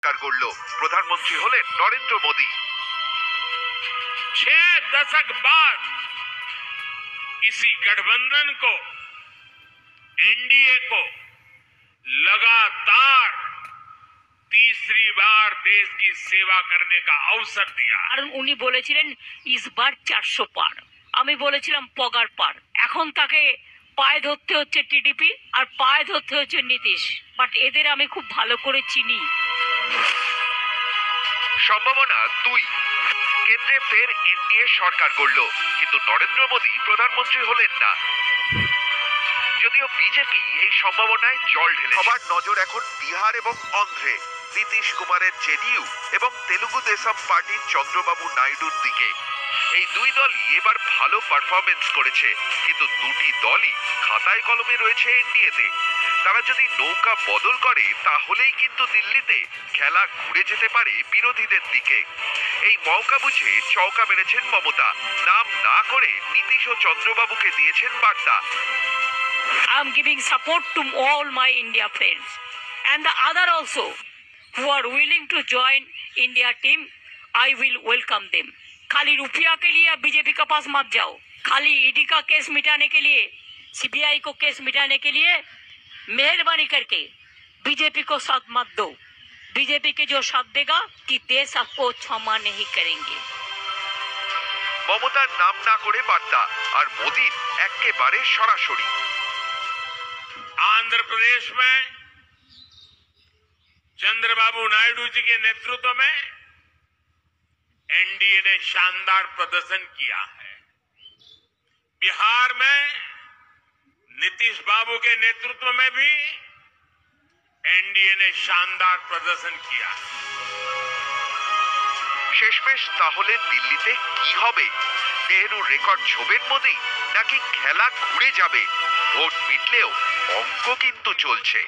সরকার গড়ল, প্রধানমন্ত্রী হলেন নরেন্দ্র মোদী। 6 दशक बाद इसी गठबंधन को, एनडीए को लगातार तीसरी बार देश की सेवा करने का अवसर दिया। কারণ উনি বলেছিলেন ইসবার 400 পার, আমি বলেছিলাম পগার পার। এখন তাকে পায়ে ধরতে হচ্ছে টিডিপি আর পায়ে ধরতে হচ্ছে নীতিশ, বাট এদের আমি খুব ভালো করে চিনি। সম্ভাবনা 2, কেন্দ্রে ফের এনডিএ সরকার গড়ল, কিন্তু নরেন্দ্র মোদী প্রধানমন্ত্রী হলেন না। যদিও বিজেপি এই সম্ভাবনায় জল ঢেলে। সবার নজর এখন বিহার এবং অন্ধ্রে নীতিশ কুমারের জেডিইউ এবং তেলুগু দেশম পার্টির চন্দ্রবাবু নাইডুর দিকে। এই দুই দলই এবার ভালো পারফরমেন্স করেছে, কিন্তু দুটি দলই খাতায় কলমে রয়েছে এনডিএতে। তারা যদি নৌকা বদল করে তাহলেই কিন্তু দিল্লিতে খেলা ঘুরে যেতে পারে বিরোধীদের দিকে। এই মৌকা বুঝে চৌকা মেরেছেন মমতা, নাম না করে নীতিশ ও চন্দ্রবাবুকে দিয়েছেন বার্তা। I am giving support to all my India friends and the other also who are willing to join India team. I will welcome them. खाली रुपया के लिए बीजेपी के पास मत जाओ, खाली ईडी का केस मिटाने के लिए, सीबीआई को केस मिटाने के लिए मेहरबानी करके बीजेपी को साथ मत दो। बीजेपी के जो साथ देगा कि देश आपको क्षमा नहीं करेंगे। মমতার নাম না করে বার্তা, আর মোদীর একেবারে সরাসরি। आंध्र प्रदेश में चंद्रबाबू नायडू जी के नेतृत्व में एनडीए ने शानदार प्रदर्शन किया है। बिहार में नीतीश बाबू के नेतृत्व में भी एनडीए ने शानदार प्रदर्शन किया है। শেষমেশ তাহলে দিল্লিতে কি হবে? নেহরুর রেকর্ড ছোবেন মোদী, নাকি খেলা ঘুরে যাবে? ভোট মিটলেও অঙ্ক কিন্তু চলছে।